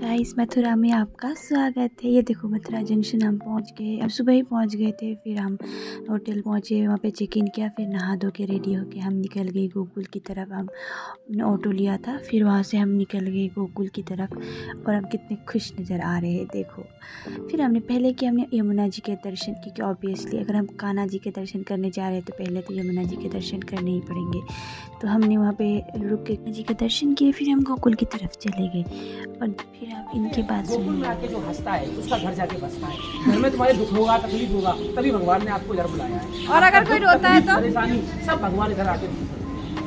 Guys Mathura में आपका स्वागत है। ये देखो मथुरा जंक्शन हम पहुंच गए। अब सुबह ही पहुंच गए थे। फिर हम होटल पहुंचे, वहाँ पे चेक इन किया, फिर नहा धो के रेडी होके हम निकल गए गोकुल की तरफ। हमने ऑटो लिया था, फिर वहाँ से हम निकल गए गोकुल की तरफ। और हम कितने खुश नज़र आ रहे हैं देखो। फिर हमने पहले किया हमने यमुना जी के दर्शन, क्योंकि ऑब्वियसली अगर हम कान्हा जी के दर्शन करने जा रहे हैं तो पहले तो यमुना जी के दर्शन करने ही पड़ेंगे। तो हमने वहाँ पे रुक के जी के दर्शन किए, फिर हम गोकुल की तरफ चले गए। और फिर आप इनके बात गोकुल में आके जो हंसता है उसका घर जाके बसता है। घर में तुम्हारे दुख होगा, तकलीफ होगा, तभी भगवान ने आपको इधर बुलाया है। और अगर कोई रोता है तो परेशानी सब भगवान इधर आके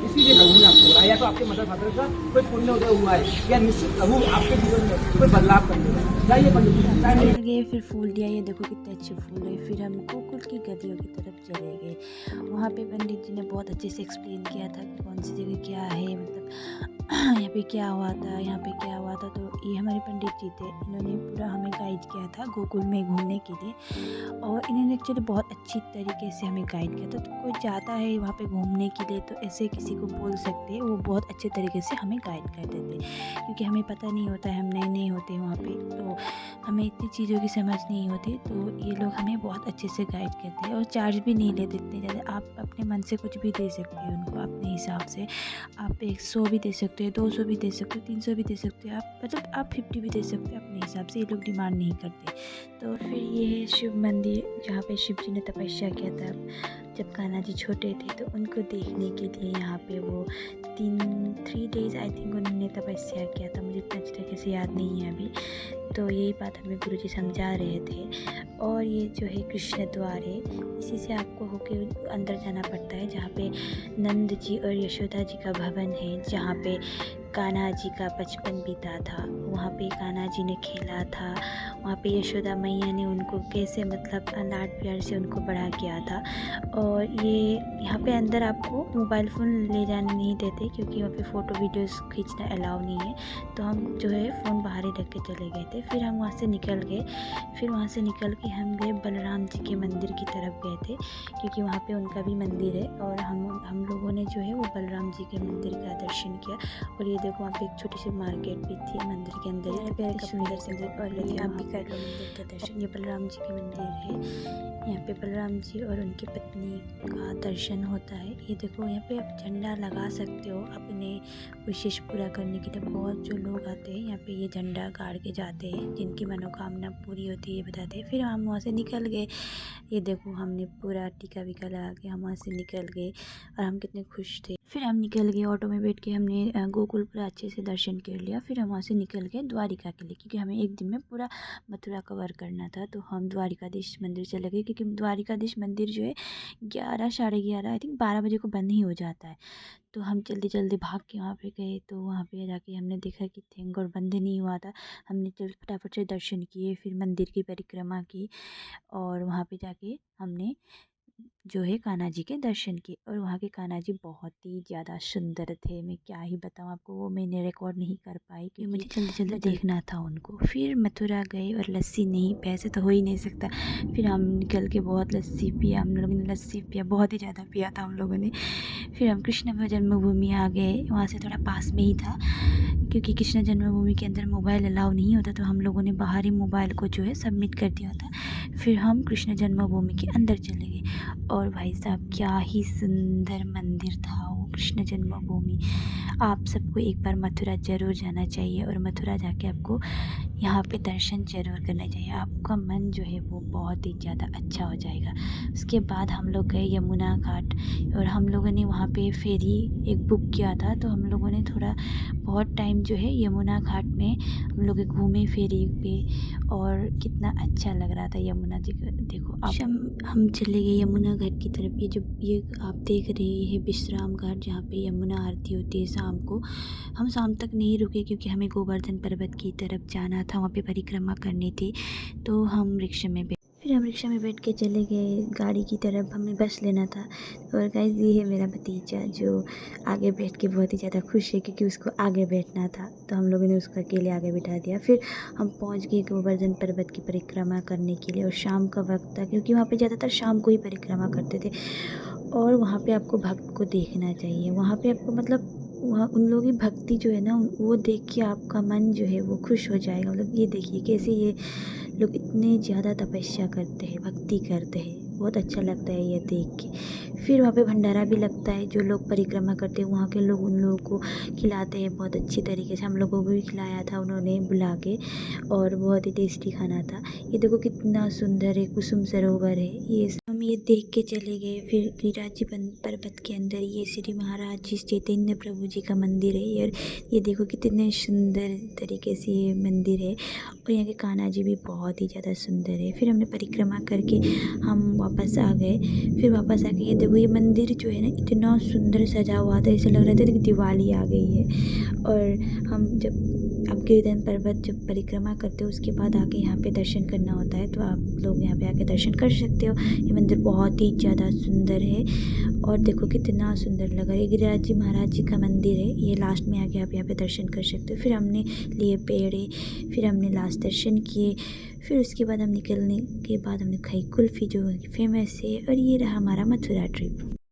इसीलिए प्रभु ने आपको बुलाया। या तो आपके मदर फादर का कोई पुण्य उदय हुआ है, या निश्चित प्रभु आपके जीवन में कोई बदलाव कर देगा। जाइए पंडित गए, फिर फूल दिया। ये देखो कितने अच्छे फूल है। फिर हम गोकुल की गद्दियों की तरफ चले गए। वहाँ पे पंडित जी ने बहुत अच्छे से एक्सप्लेन किया था कि कौन सी जगह क्या है, मतलब यहाँ पे क्या हुआ था, यहाँ पे क्या हुआ था। तो ये हमारे पंडित जी थे, इन्होंने पूरा हमें गाइड किया था गोकुल में घूमने के लिए। और इन्होंने एक्चुअली बहुत अच्छी तरीके से हमें गाइड किया था। तो कोई जाता है वहाँ पे घूमने के लिए तो ऐसे किसी को बोल सकते हैं, वो बहुत अच्छे तरीके से हमें गाइड कर देते, क्योंकि हमें पता नहीं होता है, हम नए नए होते हैं वहाँ पे, तो हमें इतनी चीज़ों की समझ नहीं होती। तो ये लोग हमें बहुत अच्छे से गाइड करते हैं और चार्ज भी नहीं लेते इतने ज़्यादा। आप अपने मन से कुछ भी दे सकते हैं उनको अपने हिसाब से। आप 100 भी दे सकते हो, 200 भी दे सकते हो, 300 भी दे सकते हो, आप मतलब आप 50 भी दे सकते हो अपने हिसाब से। ये लोग डिमांड नहीं करते। तो फिर ये है शिव मंदिर, जहाँ पे शिव जी ने तपस्या किया था जब कान्हा जी छोटे थे। तो उनको देखने के लिए यहाँ पे वो 3 डेज़ आई थिंक उन्होंने तपस्या किया था, मुझे इतना अच्छी तरीके से याद नहीं है अभी। तो यही बात हमें गुरुजी समझा रहे थे। और ये जो है कृष्ण द्वार है, इसी से आपको होके अंदर जाना पड़ता है, जहाँ पे नंद जी और यशोदा जी का भवन है, जहाँ पे कान्हा जी का बचपन बीता था। वहाँ पे कान्हा जी ने खेला था, वहाँ पे यशोदा मैया ने उनको कैसे मतलब लाड प्यार से उनको बड़ा किया था। और ये यहाँ पे अंदर आपको मोबाइल फ़ोन ले जाने नहीं देते, क्योंकि वहाँ पे फ़ोटो वीडियोस खींचना अलाउ नहीं है। तो हम जो है फ़ोन बाहर ही रख के चले गए थे। फिर हम वहाँ से निकल गए। फिर वहाँ से निकल के हम गए बलराम जी के मंदिर की तरफ गए थे, क्योंकि वहाँ पे उनका भी मंदिर है। और हम लोगों ने जो है वो बलराम जी के मंदिर का दर्शन किया। और ये देखो वहाँ पे एक छोटी सी मार्केट भी थी मंदिर के अंदर ही, प्यारे सुंदर से। और ये आप भी कर लो मंदिर का दर्शन। ये बलराम जी के मंदिर है। यहाँ पे बलराम जी और उनकी पत्नी का दर्शन होता है। ये देखो यहाँ पे आप झंडा लगा सकते हो अपने विशेष पूरा करने के लिए। बहुत जो लोग आते हैं यहाँ पे ये झंडा गाड़ के जाते हैं, जिनकी मनोकामना पूरी होती है ये बताते हैं। फिर हम वहाँ से निकल गए। ये देखो हमने पूरा टीका वीका लगा के हम वहाँ से निकल गए और हम कितने खुश थे। फिर हम निकल गए, ऑटो में बैठ के हमने गोकुल पूरा अच्छे से दर्शन कर लिया। फिर हम वहाँ से निकल गए द्वारिका के लिए, क्योंकि हमें एक दिन में पूरा मथुरा कवर करना था। तो हम द्वारिकाधीश मंदिर चले गए, क्योंकि द्वारिकाधीश मंदिर जो है 11 साढ़े 11 आई थिंक 12 बजे को बंद ही हो जाता है। तो हम जल्दी जल्दी भाग के वहाँ पे गए। तो वहाँ पे जाके हमने देखा कि थैंक गॉड बंद नहीं हुआ था। हमने फटाफट से दर्शन किए, फिर मंदिर की परिक्रमा की, और वहाँ पे जाके हमने जो है कान्हा जी के दर्शन किए। और वहाँ के कान्हा जी बहुत ही ज़्यादा सुंदर थे, मैं क्या ही बताऊँ आपको, वो मैंने रिकॉर्ड नहीं कर पाई क्योंकि मुझे जल्दी जल्दी देखना था उनको। फिर मथुरा गए और लस्सी नहीं, पैसे तो हो ही नहीं सकता। फिर हम निकल के बहुत लस्सी पिया, हम लोगों ने लस्सी पिया, बहुत ही ज़्यादा पिया था हम लोगों ने। फिर हम कृष्ण जन्मभूमि आ गए, वहाँ से थोड़ा पास में ही था, क्योंकि कृष्ण जन्मभूमि के अंदर मोबाइल अलाउ नहीं होता। तो हम लोगों ने बाहर ही मोबाइल को जो है सबमिट कर दिया था। फिर हम कृष्ण जन्मभूमि के अंदर चले गए। और भाई साहब क्या ही सुंदर मंदिर था वो कृष्ण जन्मभूमि। आप सबको एक बार मथुरा ज़रूर जाना चाहिए, और मथुरा जाके आपको यहाँ पे दर्शन ज़रूर करना चाहिए। आपका मन जो है वो बहुत ही ज़्यादा अच्छा हो जाएगा। उसके बाद हम लोग गए यमुना घाट, और हम लोगों ने वहाँ पे फेरी एक बुक किया था। तो हम लोगों ने थोड़ा बहुत टाइम जो है यमुना घाट में हम लोग घूमे फेरी पे, और कितना अच्छा लग रहा था यमुना जी का। देखो आप हम चले गए यमुना घाट की तरफ। ये आप देख रहे हैं विश्राम घाट, जहाँ पे यमुना आरती होती है शाम को। हम शाम तक नहीं रुके, क्योंकि हमें गोवर्धन पर्वत की तरफ जाना था, वहाँ पे परिक्रमा करनी थी। तो हम रिक्शा में फिर हम रिक्शा में बैठ के चले गए गाड़ी की तरफ, हमें बस लेना था। और गाइस ये है मेरा भतीजा, जो आगे बैठ के बहुत ही ज़्यादा खुश है, क्योंकि उसको आगे बैठना था। तो हम लोगों ने उसको अकेले आगे बिठा दिया। फिर हम पहुंच गए गोवर्धन पर्वत की परिक्रमा करने के लिए। और शाम का वक्त था, क्योंकि वहाँ पे ज़्यादातर शाम को ही परिक्रमा करते थे। और वहाँ पे आपको भक्त को देखना चाहिए, वहाँ पे आपको मतलब वहाँ उन लोगों की भक्ति जो है ना, वो देख के आपका मन जो है वो खुश हो जाएगा। मतलब ये देखिए कैसे ये लोग इतने ज़्यादा तपस्या करते हैं, भक्ति करते हैं, बहुत अच्छा लगता है ये देख के। फिर वहाँ पे भंडारा भी लगता है, जो लोग परिक्रमा करते हैं वहाँ के लोग उन लोगों को खिलाते हैं बहुत अच्छी तरीके से। हम लोगों को भी खिलाया था उन्होंने बुला के, और बहुत ही टेस्टी खाना था। ये देखो कितना सुंदर है, कुसुम सरोवर है ये। हम ये देख के चले गए। फिर गिरिराज जी पर्वत के अंदर ये श्री महाराज जी चैतन्य प्रभु जी का मंदिर है। और ये देखो कितने सुंदर तरीके से ये मंदिर है। और यहाँ के कान्हा जी भी बहुत ही ज़्यादा सुंदर है। फिर हमने परिक्रमा करके हम वापस आ गए। फिर वापस आके ये देखो ये मंदिर जो है ना इतना सुंदर सजा हुआ था, ऐसा लग रहा था कि दिवाली आ गई है। और हम जब आप गिरिधन पर्वत जब परिक्रमा करते हो उसके बाद आके यहाँ पे दर्शन करना होता है, तो आप लोग यहाँ पे आके दर्शन कर सकते हो। ये मंदिर बहुत ही ज़्यादा सुंदर है। और देखो कितना सुंदर लग रहा है। गिरिराज जी महाराज जी का मंदिर है ये। लास्ट में आके आप यहाँ पे दर्शन कर सकते हो। फिर हमने लिए पेड़े, फिर हमने लास्ट दर्शन किए। फिर उसके बाद हम निकलने के बाद हमने खाई कुल्फ़ी जो फेमस है। और ये रहा हमारा मथुरा ट्रिप।